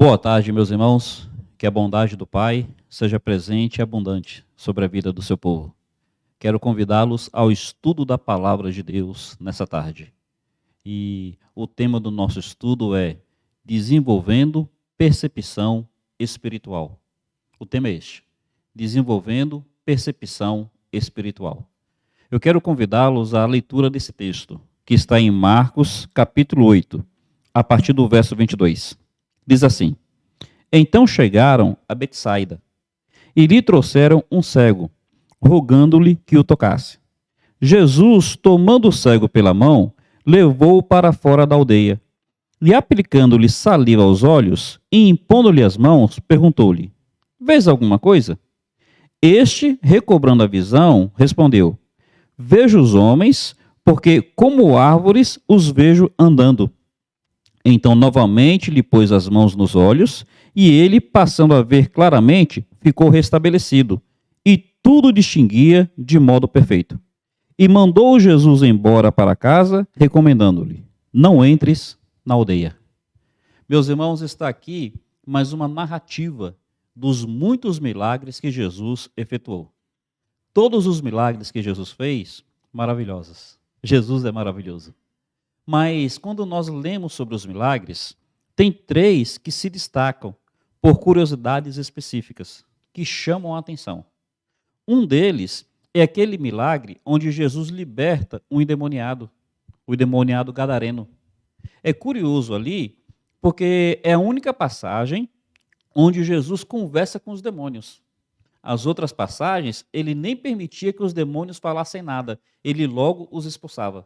Boa tarde, meus irmãos. Que a bondade do Pai seja presente e abundante sobre a vida do seu povo. Quero convidá-los ao estudo da Palavra de Deus nessa tarde. E o tema do nosso estudo é Desenvolvendo Percepção Espiritual. O tema é este: Desenvolvendo Percepção Espiritual. Eu quero convidá-los à leitura desse texto, que está em Marcos, capítulo 8, a partir do verso 22. Diz assim: Então chegaram a Betsaida, e lhe trouxeram um cego, rogando-lhe que o tocasse. Jesus, tomando o cego pela mão, levou-o para fora da aldeia, e aplicando-lhe saliva aos olhos, e impondo-lhe as mãos, perguntou-lhe: Vês alguma coisa? Este, recobrando a visão, respondeu: Vejo os homens, porque como árvores os vejo andando. Então novamente lhe pôs as mãos nos olhos, e ele, passando a ver claramente, ficou restabelecido, e tudo distinguia de modo perfeito. E mandou Jesus embora para casa, recomendando-lhe: Não entres na aldeia. Meus irmãos, está aqui mais uma narrativa dos muitos milagres que Jesus efetuou. Todos os milagres que Jesus fez, maravilhosos. Jesus é maravilhoso. Mas quando nós lemos sobre os milagres, tem três que se destacam por curiosidades específicas, que chamam a atenção. Um deles é aquele milagre onde Jesus liberta um endemoniado, o endemoniado gadareno. É curioso ali, porque é a única passagem onde Jesus conversa com os demônios. As outras passagens, ele nem permitia que os demônios falassem nada, ele logo os expulsava.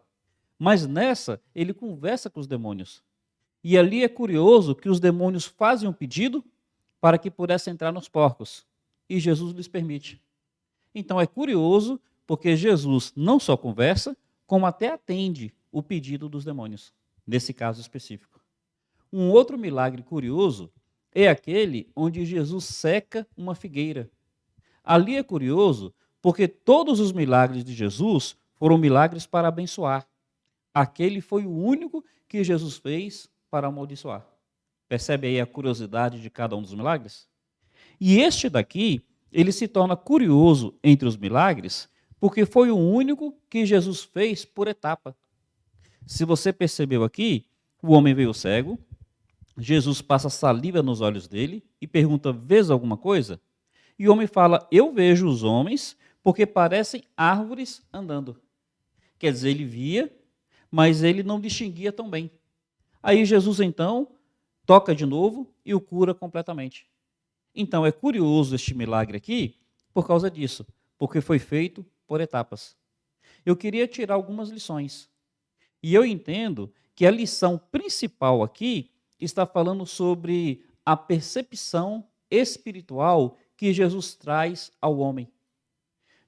Mas nessa, ele conversa com os demônios. E ali é curioso que os demônios fazem um pedido para que pudessem entrar nos porcos. E Jesus lhes permite. Então é curioso porque Jesus não só conversa, como até atende o pedido dos demônios, nesse caso específico. Um outro milagre curioso é aquele onde Jesus seca uma figueira. Ali é curioso porque todos os milagres de Jesus foram milagres para abençoar. Aquele foi o único que Jesus fez para amaldiçoar. Percebe aí a curiosidade de cada um dos milagres? E este daqui, ele se torna curioso entre os milagres, porque foi o único que Jesus fez por etapa. Se você percebeu aqui, o homem veio cego, Jesus passa saliva nos olhos dele e pergunta: Vês alguma coisa? E o homem fala: Eu vejo os homens porque parecem árvores andando. Quer dizer, ele via, mas ele não distinguia tão bem. Aí Jesus, então, toca de novo e o cura completamente. Então, é curioso este milagre aqui por causa disso, porque foi feito por etapas. Eu queria tirar algumas lições. E eu entendo que a lição principal aqui está falando sobre a percepção espiritual que Jesus traz ao homem.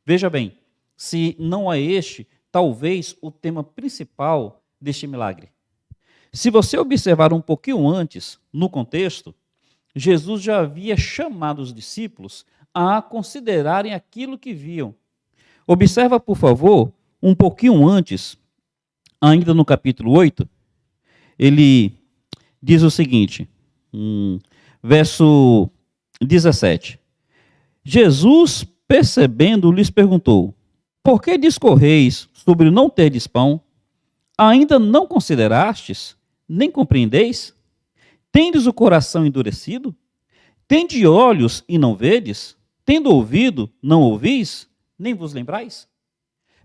Veja bem, se não é este, talvez o tema principal deste milagre. Se você observar um pouquinho antes, no contexto, Jesus já havia chamado os discípulos a considerarem aquilo que viam. Observa, por favor, um pouquinho antes, ainda no capítulo 8, ele diz o seguinte, verso 17. Jesus, percebendo, lhes perguntou: Por que discorreis sobre não terdes pão? Ainda não considerastes, nem compreendeis? Tendes o coração endurecido? Tende olhos e não vedes? Tendo ouvido, não ouvis? Nem vos lembrais?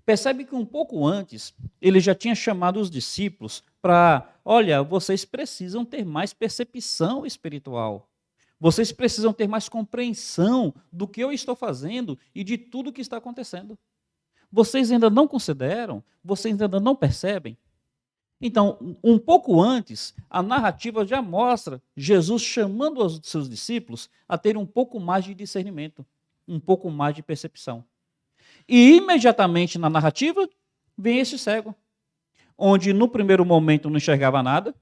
Percebe que um pouco antes, ele já tinha chamado os discípulos para: olha, vocês precisam ter mais percepção espiritual. Vocês precisam ter mais compreensão do que eu estou fazendo e de tudo que está acontecendo. Vocês ainda não consideram? Vocês ainda não percebem? Então, um pouco antes, a narrativa já mostra Jesus chamando os seus discípulos a ter um pouco mais de discernimento, um pouco mais de percepção. E imediatamente na narrativa vem esse cego, onde no primeiro momento não enxergava nada,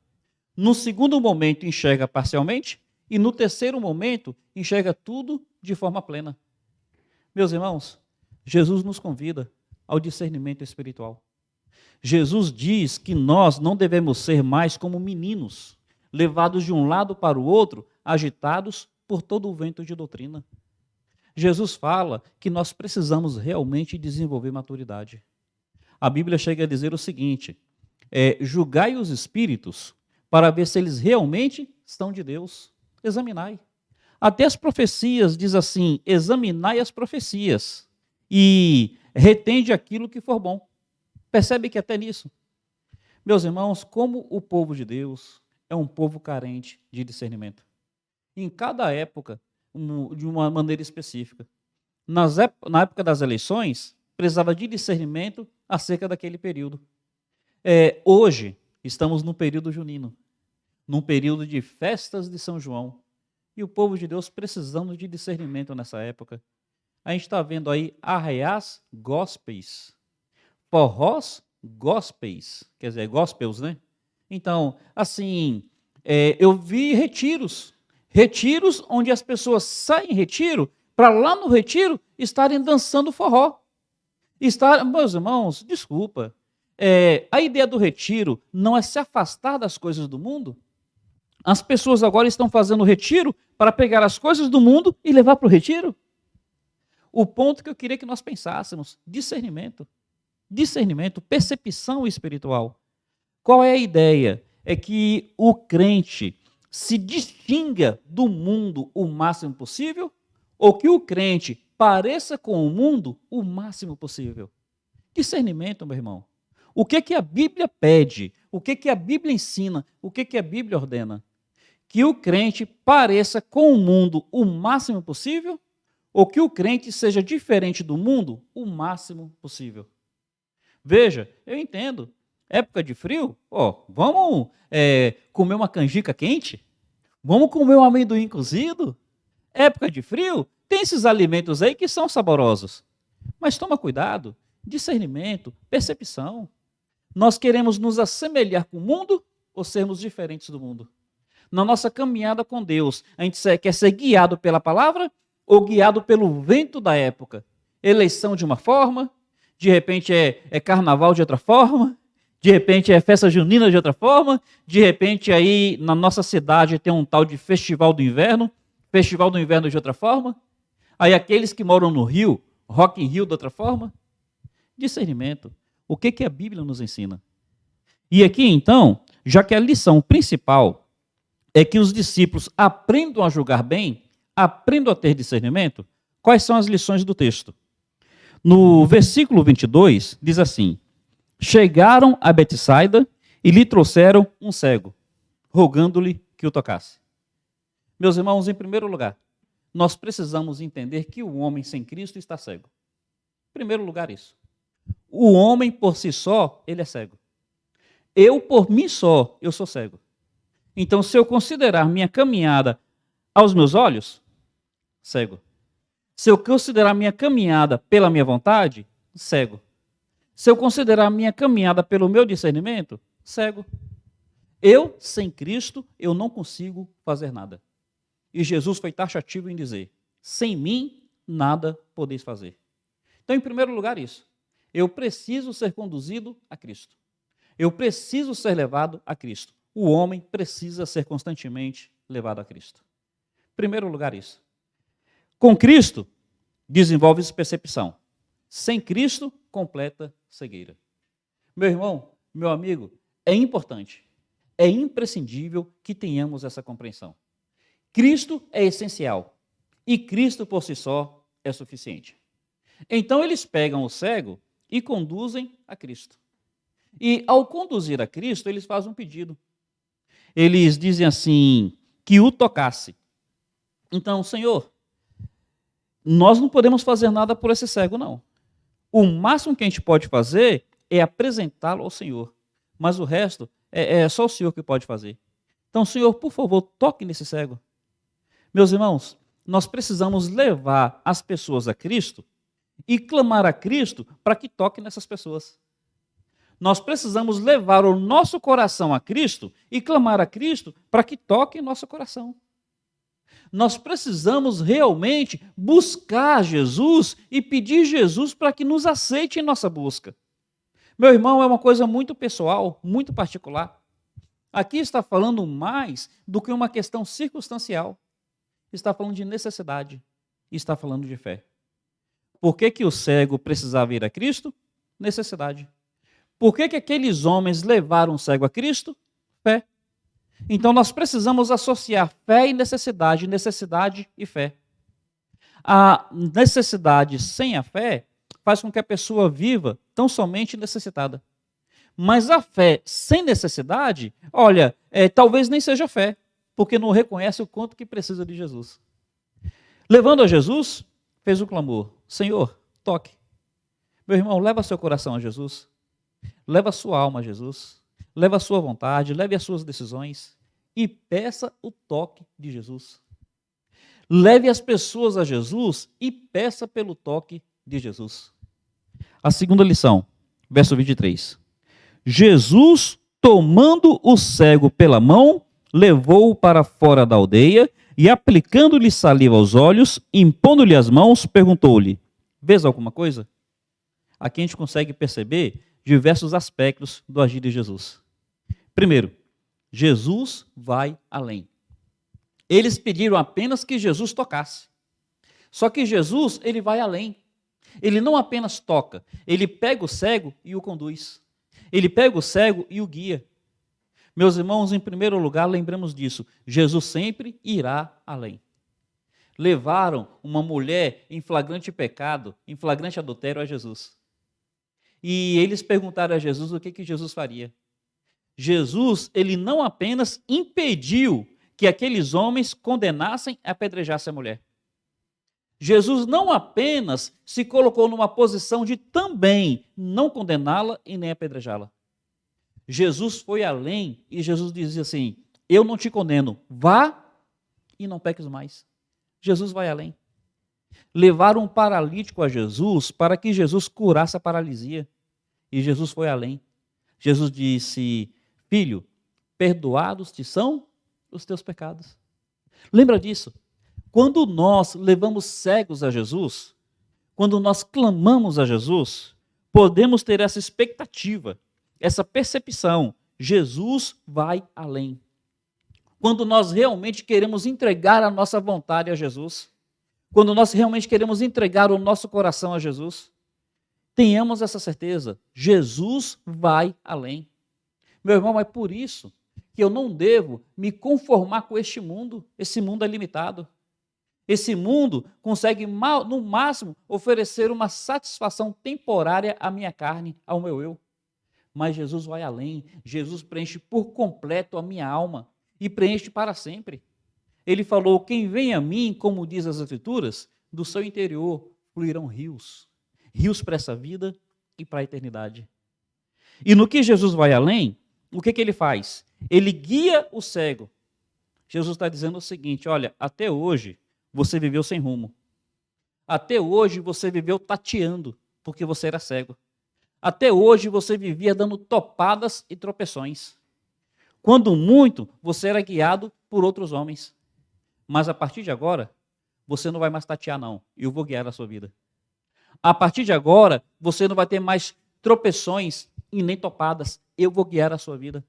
no segundo momento enxerga parcialmente, e no terceiro momento enxerga tudo de forma plena. Meus irmãos, Jesus nos convida ao discernimento espiritual. Jesus diz que nós não devemos ser mais como meninos, levados de um lado para o outro, agitados por todo o vento de doutrina. Jesus fala que nós precisamos realmente desenvolver maturidade. A Bíblia chega a dizer o seguinte: julgai os espíritos para ver se eles realmente são de Deus. Examinai. Até as profecias diz assim: examinai as profecias e retende aquilo que for bom. Percebe que até nisso, meus irmãos, como o povo de Deus é um povo carente de discernimento. Em cada época, de uma maneira específica. Na época das eleições, precisava de discernimento acerca daquele período. Hoje, estamos no período junino, num período de festas de São João, e o povo de Deus precisando de discernimento nessa época. A gente está vendo aí arraiás gospels, forrós gospels, quer dizer, gospels, né? Então, assim, eu vi retiros onde as pessoas saem em retiro, para lá no retiro estarem dançando forró. Meus irmãos, desculpa, a ideia do retiro não é se afastar das coisas do mundo? As pessoas agora estão fazendo retiro para pegar as coisas do mundo e levar para o retiro? O ponto que eu queria que nós pensássemos: discernimento, percepção espiritual. Qual é a ideia? É que o crente se distinga do mundo o máximo possível, ou que o crente pareça com o mundo o máximo possível. Discernimento, meu irmão. O que a Bíblia pede? O que a Bíblia ensina? O que a Bíblia ordena? Que o crente pareça com o mundo o máximo possível, ou que o crente seja diferente do mundo o máximo possível. Veja, eu entendo. Época de frio, vamos comer uma canjica quente? Vamos comer um amendoim cozido? Época de frio, tem esses alimentos aí que são saborosos. Mas toma cuidado, discernimento, percepção. Nós queremos nos assemelhar com o mundo ou sermos diferentes do mundo? Na nossa caminhada com Deus, a gente quer ser guiado pela palavra ou guiado pelo vento da época? Eleição de uma forma, de repente é carnaval de outra forma, de repente é festa junina de outra forma, de repente aí na nossa cidade tem um tal de festival do inverno de outra forma, aí aqueles que moram no Rio, Rock in Rio de outra forma. Discernimento. O que a Bíblia nos ensina? E aqui então, já que a lição principal é que os discípulos aprendam a julgar bem, aprendam a ter discernimento, quais são as lições do texto? No versículo 22, diz assim: chegaram a Betsaida e lhe trouxeram um cego, rogando-lhe que o tocasse. Meus irmãos, em primeiro lugar, nós precisamos entender que o homem sem Cristo está cego. Em primeiro lugar, isso. O homem por si só, ele é cego. Eu, por mim só, eu sou cego. Então, se eu considerar minha caminhada aos meus olhos, cego. Se eu considerar minha caminhada pela minha vontade, cego. Se eu considerar minha caminhada pelo meu discernimento, cego. Eu, sem Cristo, eu não consigo fazer nada. E Jesus foi taxativo em dizer: sem mim, nada podeis fazer. Então, em primeiro lugar, isso. Eu preciso ser conduzido a Cristo. Eu preciso ser levado a Cristo. O homem precisa ser constantemente levado a Cristo. Em primeiro lugar, isso. Com Cristo, desenvolve-se percepção. Sem Cristo, completa cegueira. Meu irmão, meu amigo, é importante, é imprescindível que tenhamos essa compreensão. Cristo é essencial e Cristo por si só é suficiente. Então eles pegam o cego e conduzem a Cristo. E ao conduzir a Cristo, eles fazem um pedido. Eles dizem assim, que o tocasse. Então, Senhor, nós não podemos fazer nada por esse cego, não. O máximo que a gente pode fazer é apresentá-lo ao Senhor. Mas o resto é só o Senhor que pode fazer. Então, Senhor, por favor, toque nesse cego. Meus irmãos, nós precisamos levar as pessoas a Cristo e clamar a Cristo para que toque nessas pessoas. Nós precisamos levar o nosso coração a Cristo e clamar a Cristo para que toque em nosso coração. Nós precisamos realmente buscar Jesus e pedir Jesus para que nos aceite em nossa busca. Meu irmão, é uma coisa muito pessoal, muito particular. Aqui está falando mais do que uma questão circunstancial. Está falando de necessidade. Está falando de fé. Por que que o cego precisava ir a Cristo? Necessidade. Por que que aqueles homens levaram o cego a Cristo? Fé. Então nós precisamos associar fé e necessidade e fé. A necessidade sem a fé faz com que a pessoa viva tão somente necessitada. Mas a fé sem necessidade, olha, talvez nem seja fé, porque não reconhece o quanto que precisa de Jesus. Levando a Jesus, fez o clamor: Senhor, toque. Meu irmão, leva seu coração a Jesus. Leva a sua alma a Jesus. Leva a sua vontade, leve as suas decisões e peça o toque de Jesus. Leve as pessoas a Jesus e peça pelo toque de Jesus. A segunda lição, verso 23. Jesus, tomando o cego pela mão, levou-o para fora da aldeia e, aplicando-lhe saliva aos olhos, impondo-lhe as mãos, perguntou-lhe: vês alguma coisa? Aqui a gente consegue perceber diversos aspectos do agir de Jesus. Primeiro, Jesus vai além. Eles pediram apenas que Jesus tocasse. Só que Jesus, ele vai além. Ele não apenas toca, ele pega o cego e o conduz. Ele pega o cego e o guia. Meus irmãos, em primeiro lugar, lembremos disso. Jesus sempre irá além. Levaram uma mulher em flagrante pecado, em flagrante adultério a Jesus. E eles perguntaram a Jesus o que Jesus faria. Jesus, ele não apenas impediu que aqueles homens condenassem e apedrejassem a mulher. Jesus não apenas se colocou numa posição de também não condená-la e nem apedrejá-la. Jesus foi além e Jesus dizia assim: eu não te condeno, vá e não peques mais. Jesus vai além. Levaram um paralítico a Jesus para que Jesus curasse a paralisia. E Jesus foi além. Jesus disse: filho, perdoados te são os teus pecados. Lembra disso? Quando nós levamos cegos a Jesus, quando nós clamamos a Jesus, podemos ter essa expectativa, essa percepção: Jesus vai além. Quando nós realmente queremos entregar a nossa vontade a Jesus, quando nós realmente queremos entregar o nosso coração a Jesus, tenhamos essa certeza: Jesus vai além. Meu irmão, é por isso que eu não devo me conformar com este mundo. Esse mundo é limitado. Esse mundo consegue, no máximo, oferecer uma satisfação temporária à minha carne, ao meu eu. Mas Jesus vai além. Jesus preenche por completo a minha alma e preenche para sempre. Ele falou: quem vem a mim, como diz as Escrituras, do seu interior fluirão rios. Rios para essa vida e para a eternidade. E no que Jesus vai além, o que ele faz? Ele guia o cego. Jesus está dizendo o seguinte: olha, até hoje você viveu sem rumo. Até hoje você viveu tateando, porque você era cego. Até hoje você vivia dando topadas e tropeções. Quando muito, você era guiado por outros homens. Mas a partir de agora, você não vai mais tatear, não. Eu vou guiar a sua vida. A partir de agora, você não vai ter mais tropeções e nem topadas. Eu vou guiar a sua vida.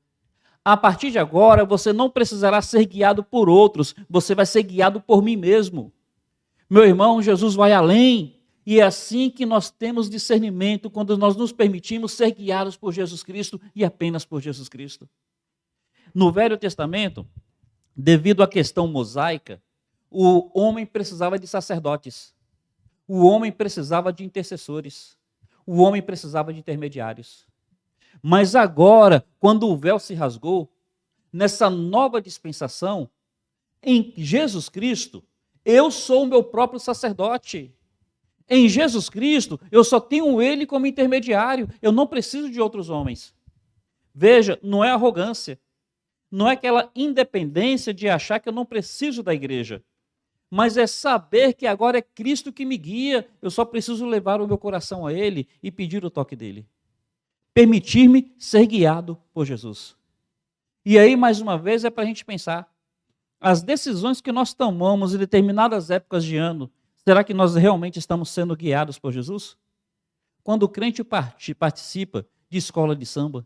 A partir de agora, você não precisará ser guiado por outros. Você vai ser guiado por mim mesmo. Meu irmão, Jesus vai além. E é assim que nós temos discernimento, quando nós nos permitimos ser guiados por Jesus Cristo e apenas por Jesus Cristo. No Velho Testamento, devido à questão mosaica, o homem precisava de sacerdotes. O homem precisava de intercessores. O homem precisava de intermediários. Mas agora, quando o véu se rasgou, nessa nova dispensação, em Jesus Cristo, eu sou o meu próprio sacerdote. Em Jesus Cristo, eu só tenho Ele como intermediário. Eu não preciso de outros homens. Veja, não é arrogância. Não é aquela independência de achar que eu não preciso da igreja. Mas é saber que agora é Cristo que me guia. Eu só preciso levar o meu coração a Ele e pedir o toque dEle. Permitir-me ser guiado por Jesus. E aí, mais uma vez, é para a gente pensar. As decisões que nós tomamos em determinadas épocas de ano, será que nós realmente estamos sendo guiados por Jesus? Quando o crente participa de escola de samba,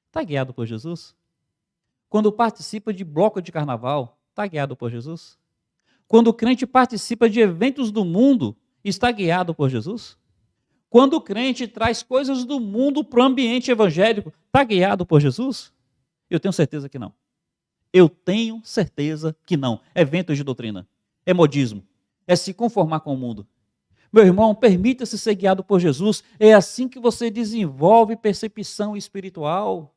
está guiado por Jesus? quando participa de bloco de carnaval, está guiado por Jesus? Quando o crente participa de eventos do mundo, está guiado por Jesus? Quando o crente traz coisas do mundo para o ambiente evangélico, está guiado por Jesus? Eu tenho certeza que não. Eu tenho certeza que não. É vento de doutrina, é modismo, é se conformar com o mundo. Meu irmão, permita-se ser guiado por Jesus. É assim que você desenvolve percepção espiritual.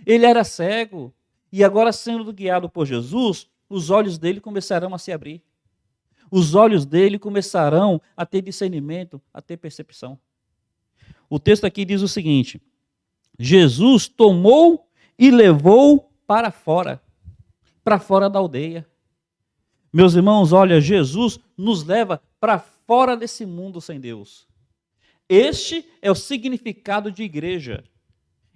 Ele era cego e agora, sendo guiado por Jesus, os olhos dele começarão a se abrir. Os olhos dele começarão a ter discernimento, a ter percepção. O texto aqui diz o seguinte: Jesus tomou e levou para fora da aldeia. Meus irmãos, olha, Jesus nos leva para fora desse mundo sem Deus. Este é o significado de igreja.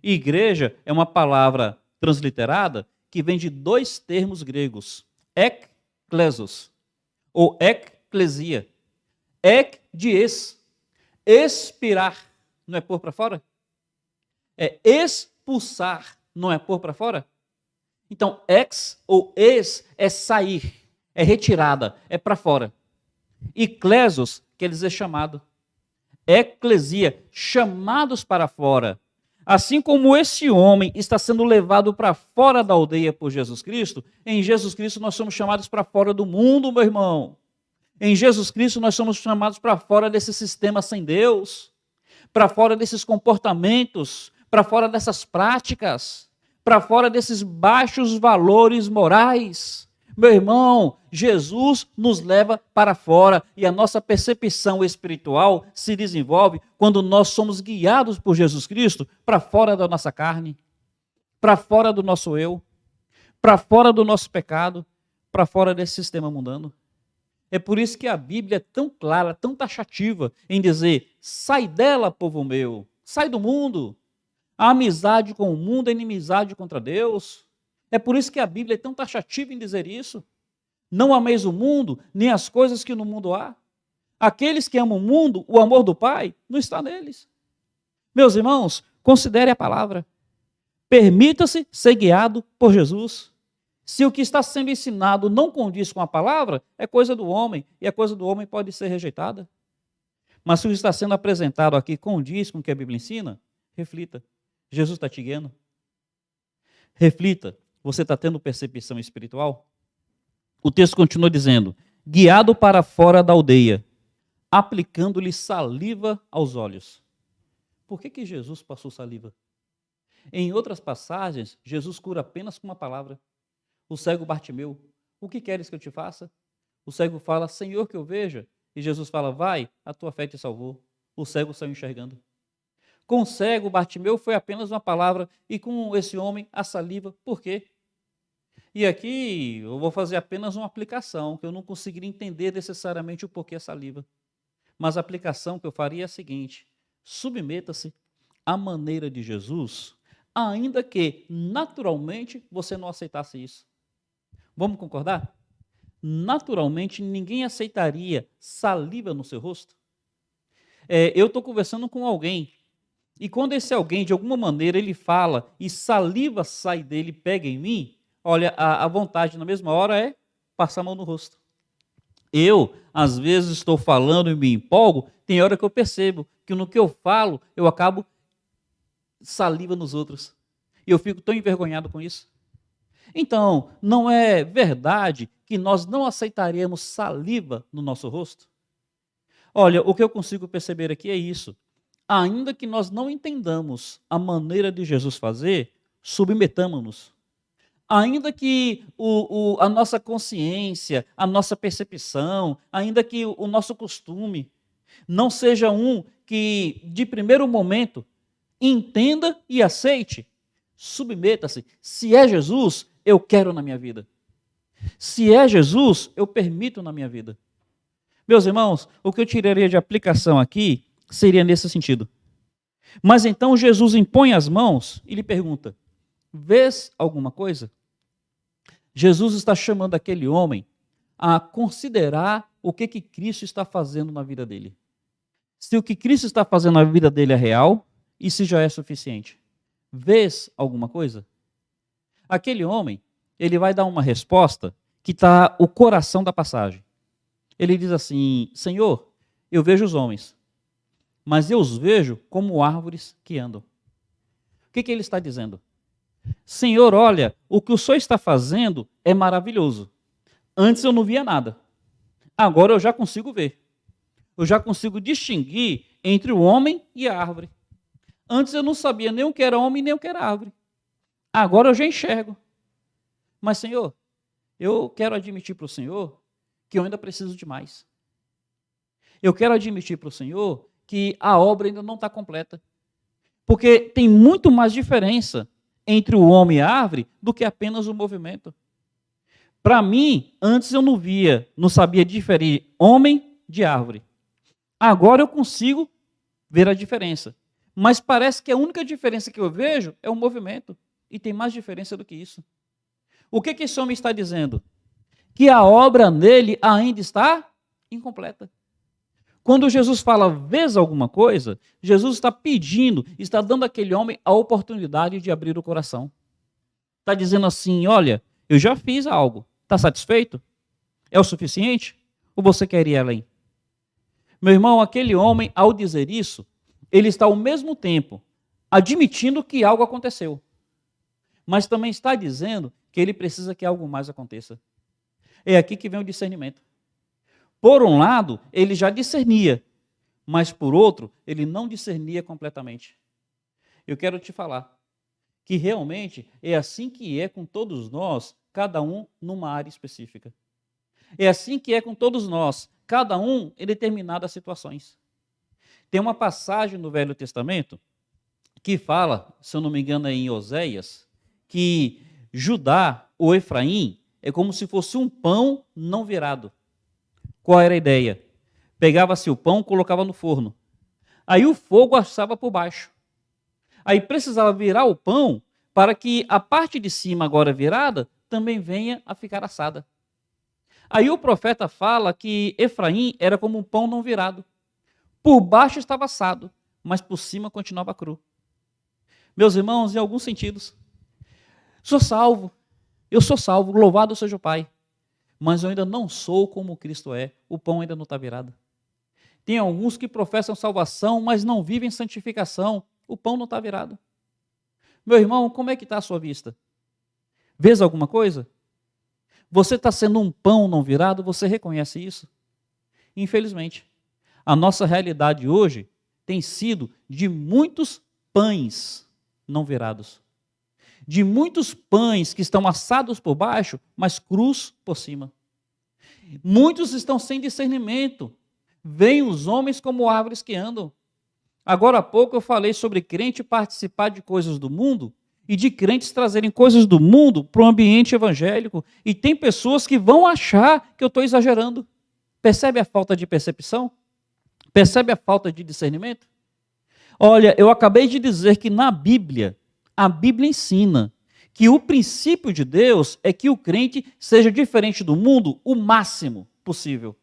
Igreja é uma palavra transliterada que vem de dois termos gregos, ekklesos, ou ekklesia. Ek de expirar, não é pôr para fora? É expulsar, não é pôr para fora? Então, ex ou ex é sair, é retirada, é para fora. E klesos quer dizer chamado. Eclesia, chamados para fora. Assim como esse homem está sendo levado para fora da aldeia por Jesus Cristo, em Jesus Cristo nós somos chamados para fora do mundo, meu irmão. Em Jesus Cristo nós somos chamados para fora desse sistema sem Deus, para fora desses comportamentos, para fora dessas práticas, para fora desses baixos valores morais. Meu irmão, Jesus nos leva para fora e a nossa percepção espiritual se desenvolve quando nós somos guiados por Jesus Cristo para fora da nossa carne, para fora do nosso eu, para fora do nosso pecado, para fora desse sistema mundano. É por isso que a Bíblia é tão clara, tão taxativa em dizer: sai dela, povo meu, sai do mundo. A amizade com o mundo é inimizade contra Deus. É por isso que a Bíblia é tão taxativa em dizer isso. Não ameis o mundo, nem as coisas que no mundo há. Aqueles que amam o mundo, o amor do Pai não está neles. Meus irmãos, considere a palavra. Permita-se ser guiado por Jesus. Se o que está sendo ensinado não condiz com a palavra, é coisa do homem, e a coisa do homem pode ser rejeitada. Mas se o que está sendo apresentado aqui condiz com o que a Bíblia ensina, reflita. Jesus está te guiando. Reflita. Você está tendo percepção espiritual? O texto continua dizendo: guiado para fora da aldeia, aplicando-lhe saliva aos olhos. Por que Jesus passou saliva? Em outras passagens, Jesus cura apenas com uma palavra. O cego Bartimeu: o que queres que eu te faça? O cego fala: Senhor, que eu veja. E Jesus fala: vai, a tua fé te salvou. O cego saiu enxergando. Com o cego Bartimeu foi apenas uma palavra, e com esse homem a saliva. Por quê? E aqui eu vou fazer apenas uma aplicação, que eu não conseguiria entender necessariamente o porquê a saliva. Mas a aplicação que eu faria é a seguinte: submeta-se à maneira de Jesus, ainda que naturalmente você não aceitasse isso. Vamos concordar? Naturalmente ninguém aceitaria saliva no seu rosto. Eu estou conversando com alguém, e quando esse alguém, de alguma maneira, ele fala e saliva sai dele, pega em mim, olha, a vontade na mesma hora é passar a mão no rosto. Eu, às vezes, estou falando e me empolgo, tem hora que eu percebo que no que eu falo, eu acabo saliva nos outros. E eu fico tão envergonhado com isso. Então, não é verdade que nós não aceitaríamos saliva no nosso rosto? Olha, o que eu consigo perceber aqui é isso. Ainda que nós não entendamos a maneira de Jesus fazer, submetamos-nos. Ainda que a nossa consciência, a nossa percepção, ainda que o nosso costume não seja um que, de primeiro momento, entenda e aceite, submeta-se. Se é Jesus, eu quero na minha vida. Se é Jesus, eu permito na minha vida. Meus irmãos, o que eu tiraria de aplicação aqui seria nesse sentido. Mas então Jesus impõe as mãos e lhe pergunta: vês alguma coisa? Jesus está chamando aquele homem a considerar o que Cristo está fazendo na vida dele. Se o que Cristo está fazendo na vida dele é real, e se já é suficiente. Vês alguma coisa? Aquele homem, ele vai dar uma resposta que está o coração da passagem. Ele diz assim: Senhor, eu vejo os homens, mas eu os vejo como árvores que andam. O que ele está dizendo? Senhor, olha, o que o Senhor está fazendo é maravilhoso. Antes eu não via nada. Agora eu já consigo ver. Eu já consigo distinguir entre o homem e a árvore. Antes eu não sabia nem o que era homem, nem o que era árvore. Agora eu já enxergo. Mas, Senhor, eu quero admitir para o Senhor que eu ainda preciso de mais. Eu quero admitir para o Senhor que a obra ainda não está completa. Porque tem muito mais diferença entre o homem e a árvore do que apenas o movimento. Para mim, antes eu não via, não sabia diferir homem de árvore. Agora eu consigo ver a diferença. Mas parece que a única diferença que eu vejo é o movimento. E tem mais diferença do que isso. O que esse homem está dizendo? Que a obra nele ainda está incompleta. Quando Jesus fala, vês alguma coisa, Jesus está pedindo, está dando àquele homem a oportunidade de abrir o coração. Está dizendo assim, olha, eu já fiz algo, está satisfeito? É o suficiente? Ou você quer ir além? Meu irmão, aquele homem, ao dizer isso, ele está ao mesmo tempo admitindo que algo aconteceu, mas também está dizendo que ele precisa que algo mais aconteça. É aqui que vem o discernimento. Por um lado, ele já discernia, mas por outro, ele não discernia completamente. Eu quero te falar que realmente é assim que é com todos nós, cada um numa área específica. É assim que é com todos nós, cada um em determinadas situações. Tem uma passagem no Velho Testamento que fala, se eu não me engano é em Oséias, que Judá ou Efraim é como se fosse um pão não virado. Qual era a ideia? Pegava-se o pão, colocava no forno. Aí o fogo assava por baixo. Aí precisava virar o pão para que a parte de cima, agora virada, também venha a ficar assada. Aí o profeta fala que Efraim era como um pão não virado. Por baixo estava assado, mas por cima continuava cru. Meus irmãos, em alguns sentidos, sou salvo, eu sou salvo, louvado seja o Pai. Mas eu ainda não sou como Cristo é, o pão ainda não está virado. Tem alguns que professam salvação, mas não vivem santificação, o pão não está virado. Meu irmão, como é que está a sua vista? Vês alguma coisa? Você está sendo um pão não virado, você reconhece isso? Infelizmente, a nossa realidade hoje tem sido de muitos pães não virados. De muitos pães que estão assados por baixo, mas crus por cima. Muitos estão sem discernimento. Veem os homens como árvores que andam. Agora há pouco eu falei sobre crente participar de coisas do mundo e de crentes trazerem coisas do mundo para o ambiente evangélico. E tem pessoas que vão achar que eu estou exagerando. Percebe a falta de percepção? Percebe a falta de discernimento? Olha, eu acabei de dizer que na Bíblia, a Bíblia ensina que o princípio de Deus é que o crente seja diferente do mundo o máximo possível.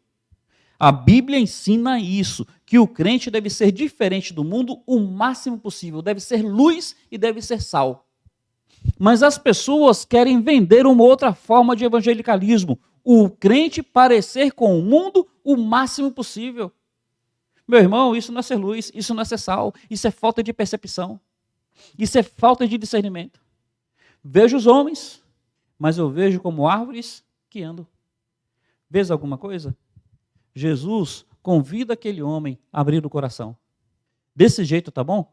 A Bíblia ensina isso, que o crente deve ser diferente do mundo o máximo possível, deve ser luz e deve ser sal. Mas as pessoas querem vender uma outra forma de evangelicalismo, o crente parecer com o mundo o máximo possível. Meu irmão, isso não é ser luz, isso não é ser sal, isso é falta de percepção. Isso é falta de discernimento. Vejo os homens, mas eu vejo como árvores que andam. Vês alguma coisa? Jesus convida aquele homem a abrir o coração. Desse jeito, tá bom?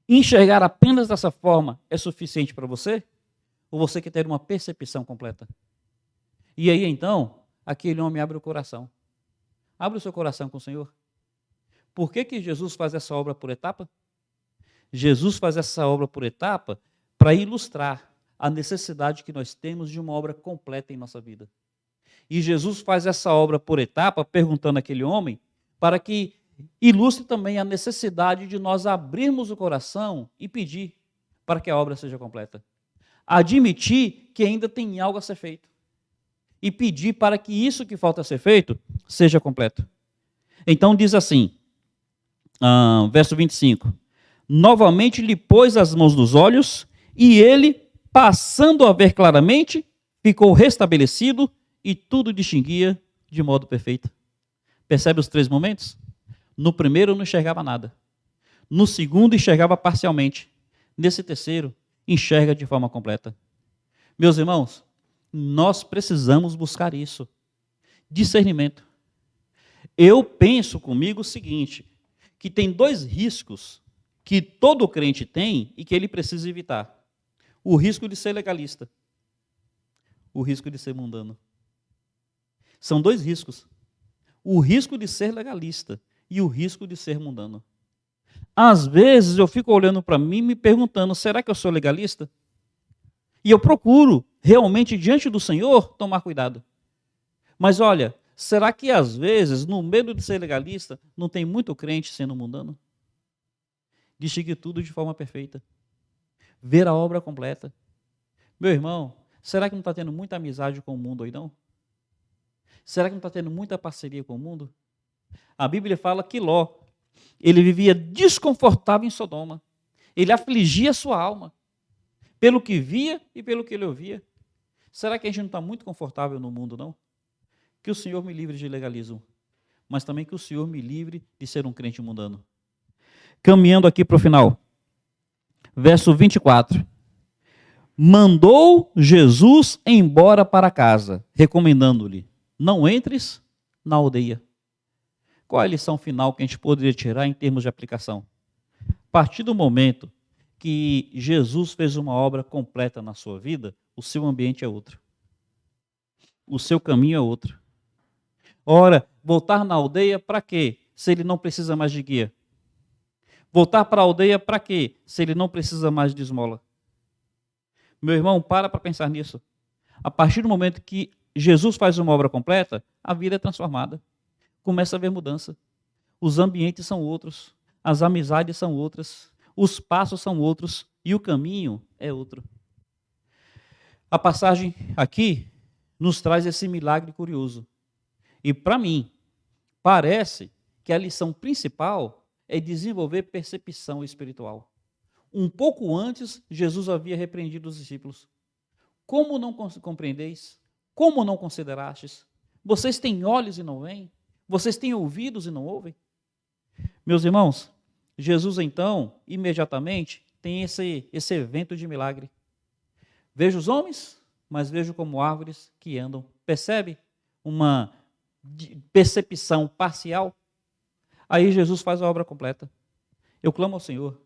Enxergar apenas dessa forma é suficiente para você? Ou você quer ter uma percepção completa? E aí, então, aquele homem abre o coração. Abre o seu coração com o Senhor. Por que Jesus faz essa obra por etapa? Jesus faz essa obra por etapa para ilustrar a necessidade que nós temos de uma obra completa em nossa vida. E Jesus faz essa obra por etapa, perguntando àquele homem, para que ilustre também a necessidade de nós abrirmos o coração e pedir para que a obra seja completa. Admitir que ainda tem algo a ser feito. E pedir para que isso que falta a ser feito seja completo. Então diz assim, verso 25. Novamente lhe pôs as mãos nos olhos e ele passando a ver claramente, ficou restabelecido e tudo distinguia de modo perfeito. Percebe os 3 momentos? No primeiro não enxergava nada. No segundo enxergava parcialmente. Nesse terceiro, enxerga de forma completa. Meus irmãos, nós precisamos buscar isso. Discernimento. Eu penso comigo o seguinte, que tem 2 riscos que todo crente tem e que ele precisa evitar. O risco de ser legalista. O risco de ser mundano. São 2 riscos. O risco de ser legalista e o risco de ser mundano. Às vezes eu fico olhando para mim e me perguntando, será que eu sou legalista? E eu procuro, realmente, diante do Senhor, tomar cuidado. Mas olha, será que às vezes, no medo de ser legalista, não tem muito crente sendo mundano? Distingue tudo de forma perfeita. Ver a obra completa. Meu irmão, será que não está tendo muita amizade com o mundo aí não? Será que não está tendo muita parceria com o mundo? A Bíblia fala que Ló, ele vivia desconfortável em Sodoma. Ele afligia a sua alma, pelo que via e pelo que ele ouvia. Será que a gente não está muito confortável no mundo, não? Que o Senhor me livre de legalismo, mas também que o Senhor me livre de ser um crente mundano. Caminhando aqui para o final. Verso 24. Mandou Jesus embora para casa, recomendando-lhe, não entres na aldeia. Qual é a lição final que a gente poderia tirar em termos de aplicação? A partir do momento que Jesus fez uma obra completa na sua vida, o seu ambiente é outro. O seu caminho é outro. Ora, voltar na aldeia para quê? Se ele não precisa mais de guia. Voltar para a aldeia para quê? Se ele não precisa mais de esmola. Meu irmão, para pensar nisso. A partir do momento que Jesus faz uma obra completa, a vida é transformada. Começa a haver mudança. Os ambientes são outros, as amizades são outras, os passos são outros e o caminho é outro. A passagem aqui nos traz esse milagre curioso. E para mim, parece que a lição principal é desenvolver percepção espiritual. Um pouco antes, Jesus havia repreendido os discípulos. Como não compreendeis? Como não considerastes? Vocês têm olhos e não veem? Vocês têm ouvidos e não ouvem? Meus irmãos, Jesus então, imediatamente, tem esse evento de milagre. Vejo os homens, mas vejo como árvores que andam. Percebe? Uma percepção parcial. Aí Jesus faz a obra completa. Eu clamo ao Senhor,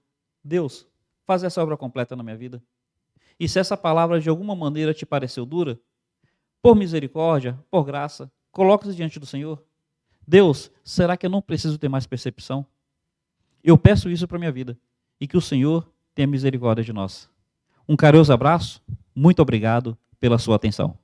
Deus, faz essa obra completa na minha vida. E se essa palavra de alguma maneira te pareceu dura, por misericórdia, por graça, coloque-se diante do Senhor. Deus, será que eu não preciso ter mais percepção? Eu peço isso para a minha vida e que o Senhor tenha misericórdia de nós. Um carinhoso abraço, muito obrigado pela sua atenção.